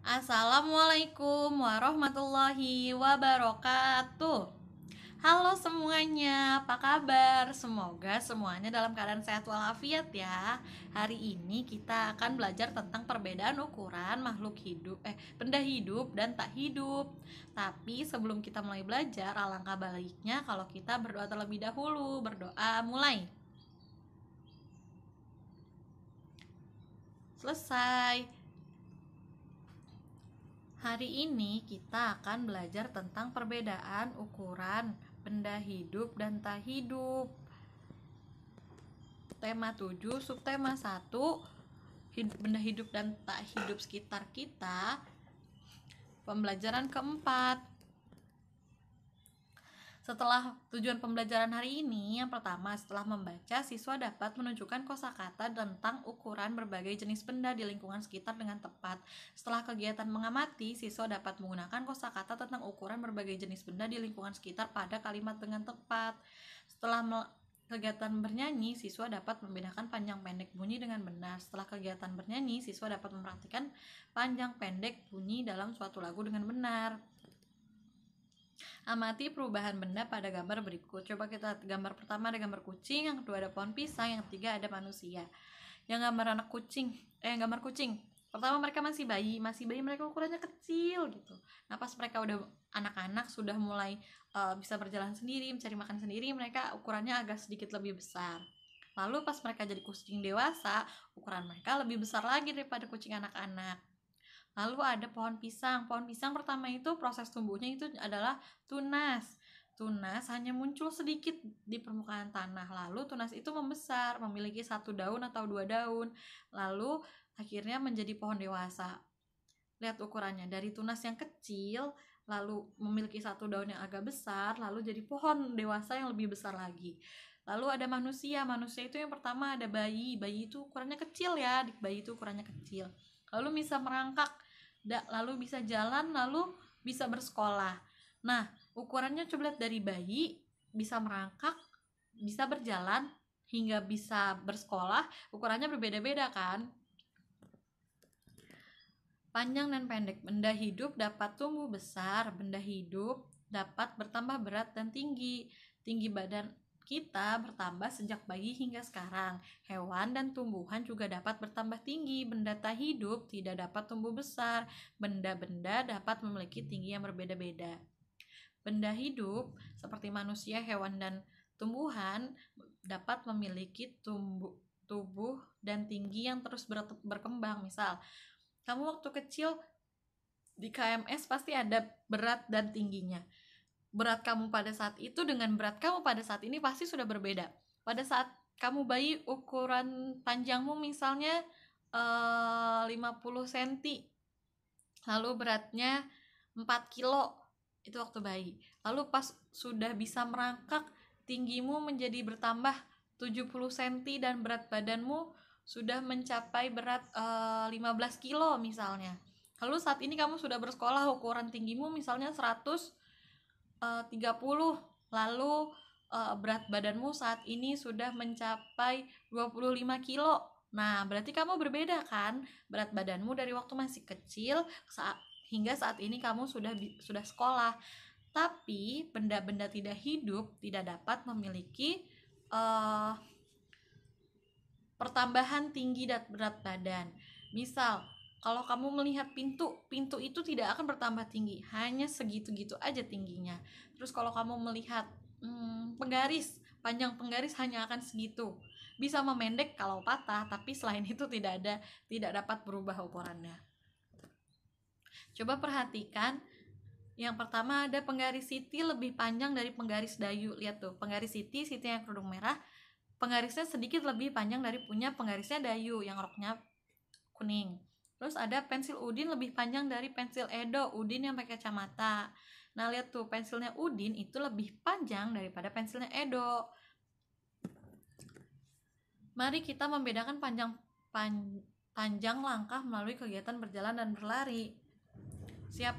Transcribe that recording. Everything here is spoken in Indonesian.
Assalamualaikum warahmatullahi wabarakatuh. Halo semuanya, apa kabar? Semoga semuanya dalam keadaan sehat walafiat ya. Hari ini kita akan belajar tentang perbedaan ukuran makhluk hidup, benda hidup dan tak hidup. Tapi sebelum kita mulai belajar, alangkah baiknya kalau kita berdoa terlebih dahulu. Berdoa mulai. Selesai. Hari ini kita akan belajar tentang perbedaan ukuran benda hidup dan tak hidup. Tema 7, subtema 1, benda hidup dan tak hidup sekitar kita. Pembelajaran keempat. Setelah tujuan pembelajaran hari ini, yang pertama, setelah membaca, siswa dapat menunjukkan kosakata tentang ukuran berbagai jenis benda di lingkungan sekitar dengan tepat. Setelah kegiatan mengamati, siswa dapat menggunakan kosakata tentang ukuran berbagai jenis benda di lingkungan sekitar pada kalimat dengan tepat. Setelah kegiatan bernyanyi, siswa dapat membedakan panjang pendek bunyi dengan benar. Setelah kegiatan bernyanyi, siswa dapat memperhatikan panjang pendek bunyi dalam suatu lagu dengan benar. Amati perubahan benda pada gambar berikut. Coba kita gambar pertama ada gambar kucing, yang kedua ada pohon pisang, yang ketiga ada manusia. Yang gambar anak kucing, gambar kucing. Pertama mereka masih bayi mereka ukurannya kecil gitu. Nah pas mereka udah anak-anak sudah mulai bisa berjalan sendiri, mencari makan sendiri, mereka ukurannya agak sedikit lebih besar. Lalu pas mereka jadi kucing dewasa, ukuran mereka lebih besar lagi daripada kucing anak-anak. Lalu ada pohon pisang. Pohon pisang pertama itu proses tumbuhnya itu adalah tunas. Tunas hanya muncul sedikit di permukaan tanah. Lalu tunas itu membesar, memiliki 1 daun atau 2 daun. Lalu akhirnya menjadi pohon dewasa. Lihat ukurannya, dari tunas yang kecil, lalu memiliki 1 daun yang agak besar, lalu jadi pohon dewasa yang lebih besar lagi. Lalu ada manusia. Manusia itu yang pertama ada bayi. Bayi itu ukurannya kecil ya, bayi itu ukurannya kecil. Lalu bisa merangkak, lalu bisa jalan, lalu bisa bersekolah. Nah, ukurannya coba lihat dari bayi, bisa merangkak, bisa berjalan, hingga bisa bersekolah, ukurannya berbeda-beda kan? Panjang dan pendek. Benda hidup dapat tumbuh besar, benda hidup dapat bertambah berat dan tinggi. Tinggi badan kita bertambah sejak bayi hingga sekarang. Hewan dan tumbuhan juga dapat bertambah tinggi. Benda tak hidup tidak dapat tumbuh besar. Benda-benda dapat memiliki tinggi yang berbeda-beda. Benda hidup seperti manusia, hewan, dan tumbuhan dapat memiliki tubuh dan tinggi yang terus berkembang. Misal, kamu waktu kecil di KMS pasti ada berat dan tingginya. Berat kamu pada saat itu dengan berat kamu pada saat ini pasti sudah berbeda. Pada saat kamu bayi, ukuran panjangmu misalnya 50 cm, lalu beratnya 4 kilo, itu waktu bayi. Lalu pas sudah bisa merangkak, tinggimu menjadi bertambah 70 cm dan berat badanmu sudah mencapai berat 15 kilo misalnya. Lalu saat ini kamu sudah bersekolah, ukuran tinggimu misalnya 130, lalu berat badanmu saat ini sudah mencapai 25 kilo. Nah, berarti kamu berbeda kan? Berat badanmu dari waktu masih kecil hingga saat ini kamu sudah sekolah. Tapi benda-benda tidak hidup tidak dapat memiliki pertambahan tinggi dan berat badan. Misal, kalau kamu melihat pintu itu tidak akan bertambah tinggi, hanya segitu-gitu aja tingginya. Terus kalau kamu melihat penggaris, panjang penggaris hanya akan segitu. Bisa memendek kalau patah, tapi selain itu tidak dapat berubah ukurannya. Coba perhatikan, yang pertama ada penggaris siti lebih panjang dari penggaris dayu. Lihat tuh, penggaris siti yang kerudung merah, penggarisnya sedikit lebih panjang dari punya penggarisnya dayu yang roknya kuning. Terus ada pensil Udin lebih panjang dari pensil Edo, Udin yang pakai kacamata. Nah, lihat tuh, pensilnya Udin itu lebih panjang daripada pensilnya Edo. Mari kita membedakan panjang langkah melalui kegiatan berjalan dan berlari. Siap?